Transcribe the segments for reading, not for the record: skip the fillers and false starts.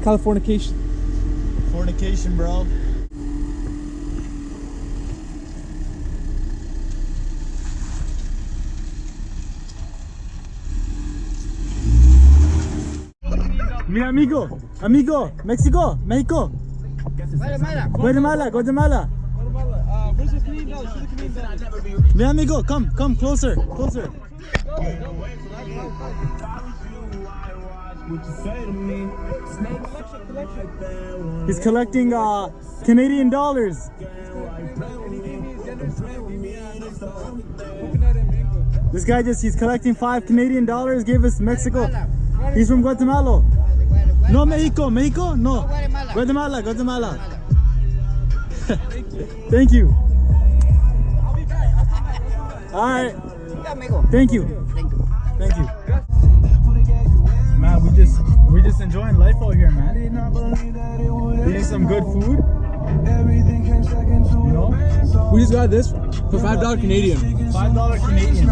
Californication. Fornication, bro. Mi amigo, Mexico, Mexico. Guatemala. Versus Canadian dollars. For the Canadian dollars. Mi amigo, come closer. He's collecting Canadian dollars. This guy he's collecting 5 Canadian dollars, gave us Mexico. He's from Guatemala. No, Mexico, no. Guatemala. Thank you. I'll be back. All right. Thank you. Man, we just enjoying life out here, man. Eating some good food. You know? We just got this for $5 Canadian. $5 Canadian.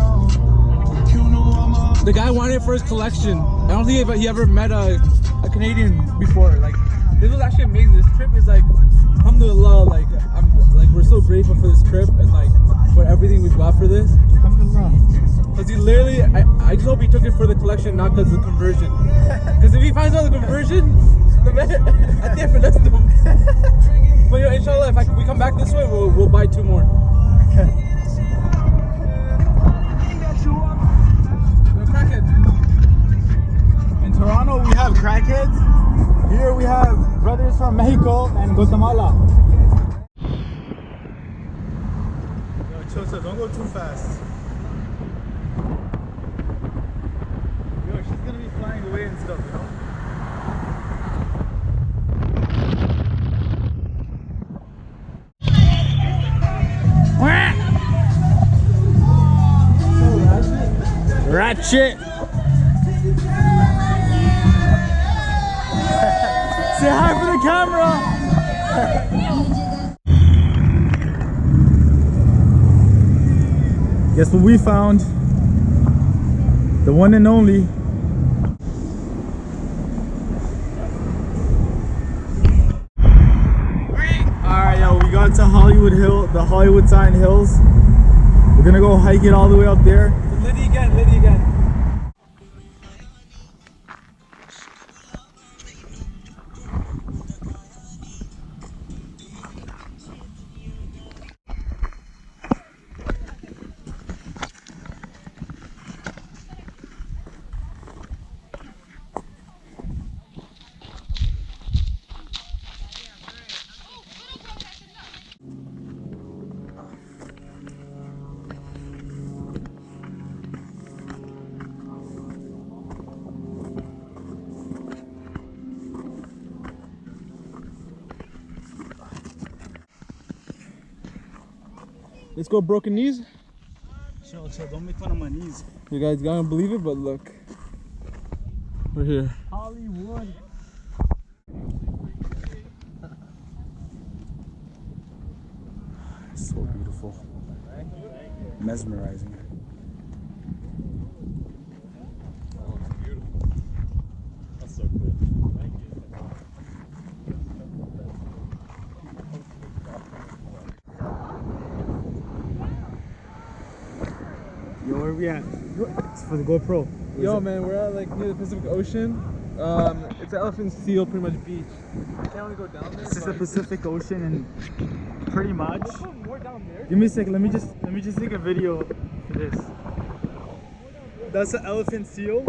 The guy wanted it for his collection. I don't think he ever met a Canadian before. Like, this was actually amazing. This trip is like, alhamdulillah, we're so grateful for this trip and like for everything we've got for this. Alhamdulillah. Because he literally, I just hope he took it for the collection, not because of the conversion. Because if he finds out the conversion, I think for that's the. But yo, inshallah, if we come back this way, we'll buy 2 more. In Toronto, we have crackheads. Here we have brothers from Mexico and Guatemala. Yo, Chosa, don't go too fast. Yo, she's gonna be flying away and stuff, you know? Ratchet! Say hi for the camera! Guess what we found? The one and only. Alright, yo, we got to Hollywood Hill, the Hollywood Sign Hills. We're gonna go hike it all the way up there. Liddy again. Let's go broken knees. Chill, don't make fun of my knees. You guys gonna believe it, but look. We're here. Hollywood. So beautiful. Mesmerizing. Oh, it's beautiful. That's so cool. Thank you. Yo, where we at? It's for the GoPro. Yo, man, we're at like near the Pacific Ocean. It's an elephant seal, pretty much beach. I can't really go down there. It's just the Pacific Ocean and pretty much. More down there. Give me a second. Let me just take a video for this. That's an elephant seal.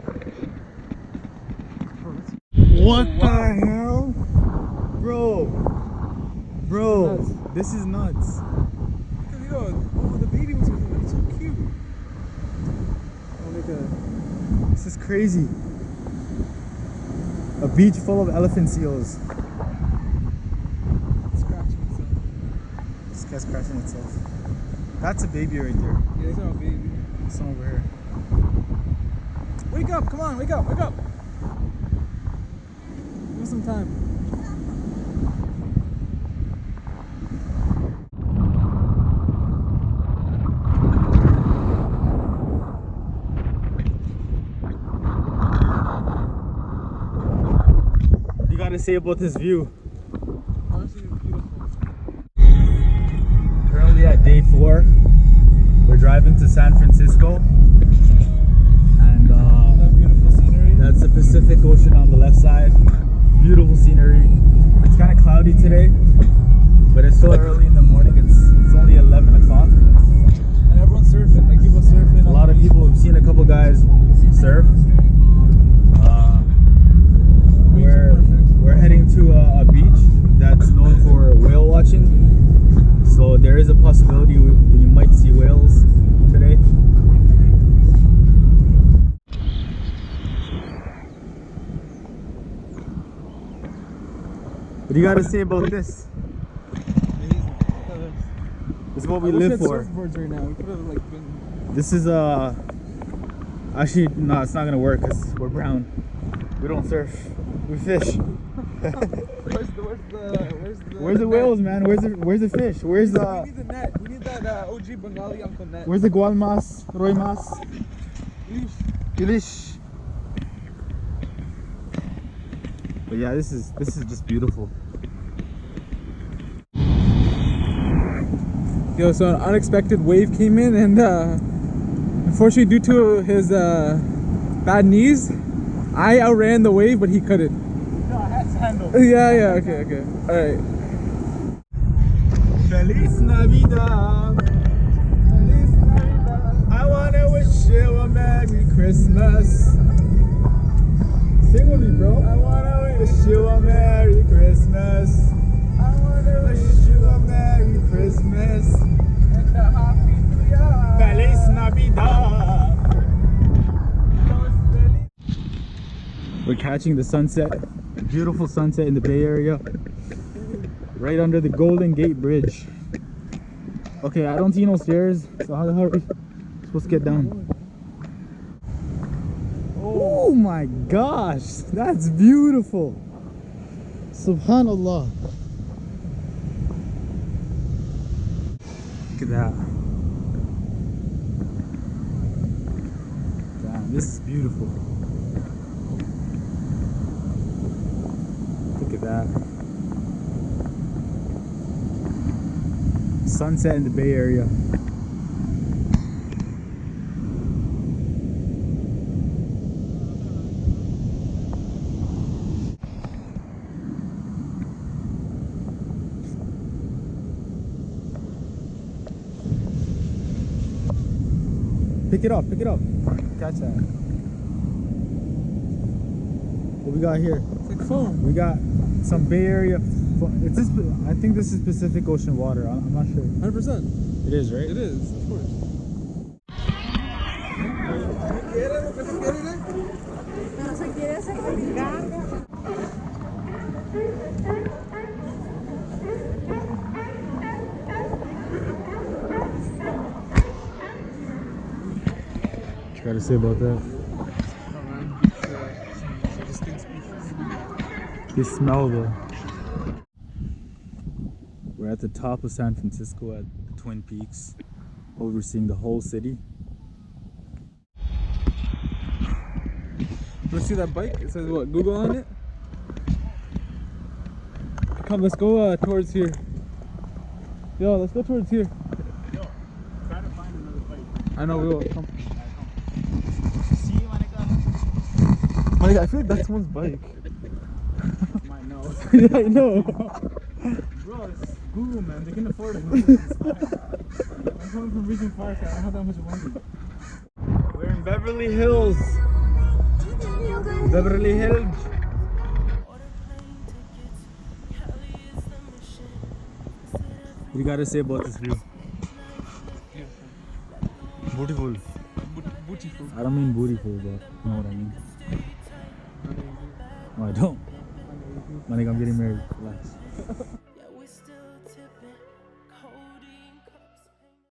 What the hell, bro? Nuts. This is nuts. Yo, the baby was with him. It's so cute. This is crazy. A beach full of elephant seals. Scratching itself. This guy's scratching itself. That's a baby right there. Yeah, it's not a baby. This one over here. Wake up! Come on, wake up! Give us some time. to say about this view? Honestly, it's beautiful. Currently at day 4. We're driving to San Francisco. And That beautiful scenery. that's the Pacific Ocean on the left side. Beautiful scenery. It's kind of cloudy today, but it's still early in the morning. It's only 11 o'clock. And everyone's surfing, like people surfing. A lot of people, we've seen a couple guys surf. We're heading to a beach that's known for whale watching. So there is a possibility we might see whales today. What do you got to say about this? Amazing. This is what I we wish live we had for. surfboards right now. We could have like been. This is actually no, it's not gonna work because we're brown. We don't surf. We fish. Where's the whales, man? Where's the fish? Where's We the need the net. We need that OG Bengali uncle net. where's the gualmas, roimas, kilish? But yeah, this is just beautiful. Yo, so an unexpected wave came in, and unfortunately, due to his bad knees, I outran the wave, but he couldn't. No, I had to handle. Yeah, okay. All right. Feliz Navidad. Feliz Navidad. I wanna wish you a Merry Christmas. Sing with me, bro. I wanna wish you a Merry Christmas. I wanna wish you a Merry Christmas and a Happy New Year. Feliz Navidad. We're catching the sunset. Beautiful sunset in the Bay Area. Right under the Golden Gate Bridge. Okay, I don't see no stairs, so how the hell are we supposed to get down? Oh my gosh, that's beautiful. Subhanallah. Look at that. Damn, this is beautiful. Look at that. Sunset in the Bay Area. Pick it up, catch that. What we got here? It's like foam. We got some Bay Area. It's this. I think this is Pacific Ocean water. I'm not sure. 100%. It is, right? It is, of course. What you gotta say about that? You smell the. We're at the top of San Francisco at the Twin Peaks, overseeing the whole city. Let's see that bike. It says what? Google on it. Come, let's go towards here. Yo, let's go towards here. Yo, try to find another bike. I know we will. Come. See, Monica, I feel like that's someone's bike. Might know. Yeah, I know. Bro, it's Google, man. They can afford it. I'm coming from Region 5, so I don't have that much money. We're in Beverly Hills. Beverly Hills. What do you gotta say about this view? Beautiful. Beautiful. I don't mean beautiful, but you know what I mean. No, I don't. Manik, I'm getting married. Relax.